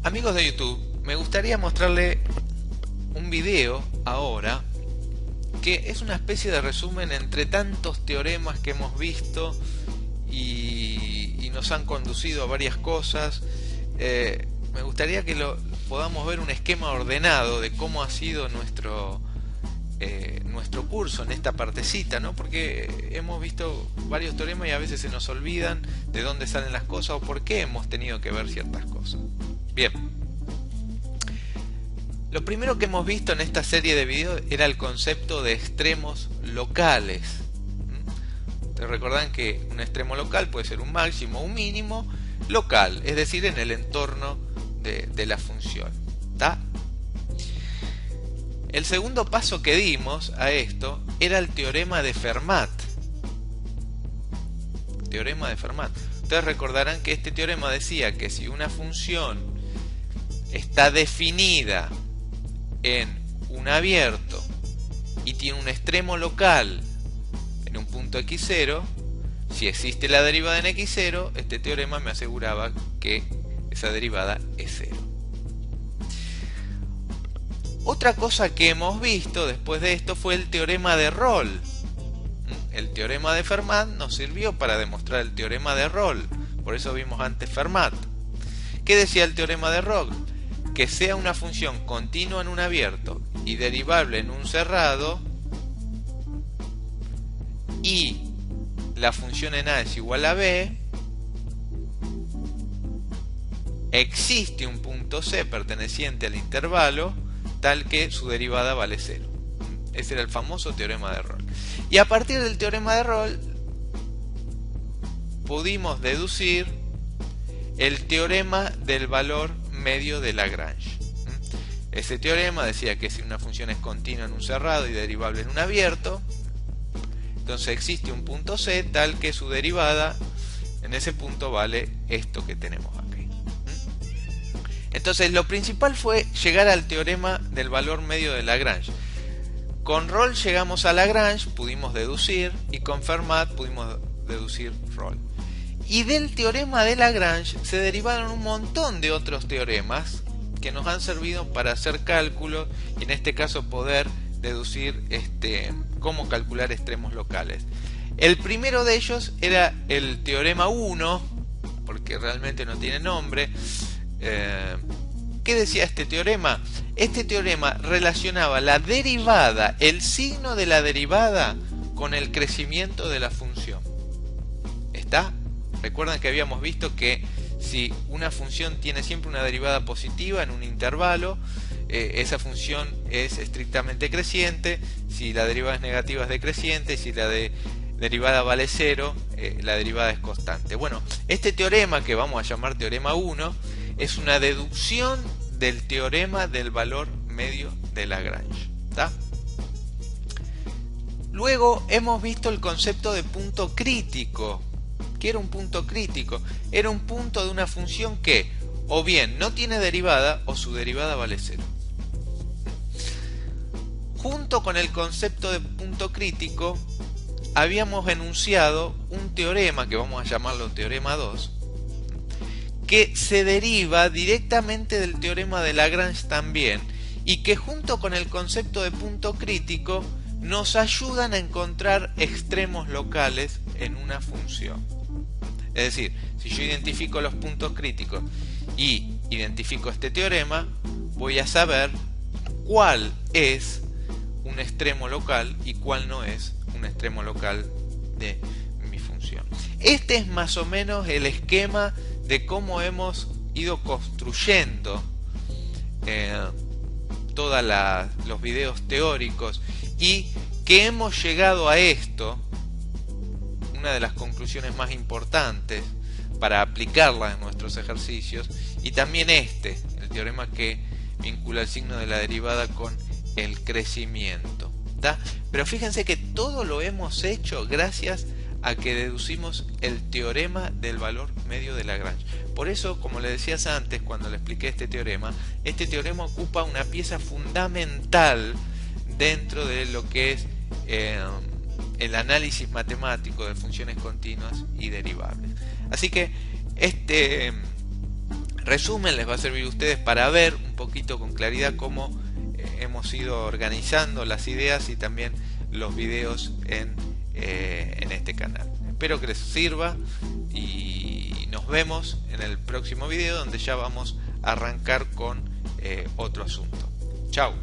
Amigos de YouTube, me gustaría mostrarle un video ahora que es una especie de resumen entre tantos teoremas que hemos visto y nos han conducido a varias cosas. Me gustaría que podamos ver un esquema ordenado de cómo ha sido nuestro curso en esta partecita, ¿no? Porque hemos visto varios teoremas y a veces se nos olvidan de dónde salen las cosas o por qué hemos tenido que ver ciertas cosas. Bien, lo primero que hemos visto en esta serie de videos era el concepto de extremos locales. Ustedes recuerdan que un extremo local puede ser un máximo o un mínimo local, es decir, en el entorno de la función. ¿Tá? El segundo paso que dimos a esto era el teorema de Fermat. Teorema de Fermat. Ustedes recordarán que este teorema decía que si una función está definida en un abierto y tiene un extremo local en un punto x0, si existe la derivada en x0, este teorema me aseguraba que esa derivada es 0. Otra cosa que hemos visto después de esto fue el teorema de Rolle. El teorema de Fermat nos sirvió para demostrar el teorema de Rolle, por eso vimos antes Fermat. ¿Qué decía el teorema de Rolle? Que sea una función continua en un abierto y derivable en un cerrado y la función en A es igual a B, existe un punto C perteneciente al intervalo tal que su derivada vale 0. Ese era el famoso teorema de Rolle. Y a partir del teorema de Rolle pudimos deducir el teorema del valor medio de Lagrange. Ese teorema decía que si una función es continua en un cerrado y derivable en un abierto, entonces existe un punto C tal que su derivada en ese punto vale esto que tenemos aquí. Entonces lo principal fue llegar al teorema del valor medio de Lagrange. Con Rolle llegamos a Lagrange, pudimos deducir, y con Fermat pudimos deducir Rolle. Y del teorema de Lagrange se derivaron un montón de otros teoremas que nos han servido para hacer cálculos y en este caso poder deducir cómo calcular extremos locales. El primero de ellos era el teorema 1, porque realmente no tiene nombre. ¿Qué decía este teorema? Este teorema relacionaba la derivada, el signo de la derivada, con el crecimiento de la función. ¿Está? Recuerdan que habíamos visto que si una función tiene siempre una derivada positiva en un intervalo, esa función es estrictamente creciente. Si la derivada es negativa es decreciente, si la derivada vale 0, la derivada es constante. Bueno, este teorema, que vamos a llamar teorema 1, es una deducción del teorema del valor medio de Lagrange. ¿Tá? Luego hemos visto el concepto de punto crítico. ¿Qué era un punto crítico? Era un punto de una función que o bien no tiene derivada o su derivada vale 0. Junto con el concepto de punto crítico habíamos enunciado un teorema que vamos a llamarlo teorema 2, que se deriva directamente del teorema de Lagrange también, y que junto con el concepto de punto crítico nos ayudan a encontrar extremos locales en una función. Es decir, si yo identifico los puntos críticos y identifico este teorema, voy a saber cuál es un extremo local y cuál no es un extremo local de mi función. Este es más o menos el esquema de cómo hemos ido construyendo todos los videos teóricos y que hemos llegado a esto, una de las conclusiones más importantes para aplicarla en nuestros ejercicios, y también el teorema que vincula el signo de la derivada con el crecimiento. ¿Tá? Pero fíjense que todo lo hemos hecho gracias a que deducimos el teorema del valor medio de Lagrange. Por eso, como le decías antes cuando le expliqué este teorema ocupa una pieza fundamental dentro de lo que es el análisis matemático de funciones continuas y derivables. Así que este resumen les va a servir a ustedes para ver un poquito con claridad cómo hemos ido organizando las ideas y también los videos en este canal. Espero que les sirva y nos vemos en el próximo video, donde ya vamos a arrancar con otro asunto. Chao.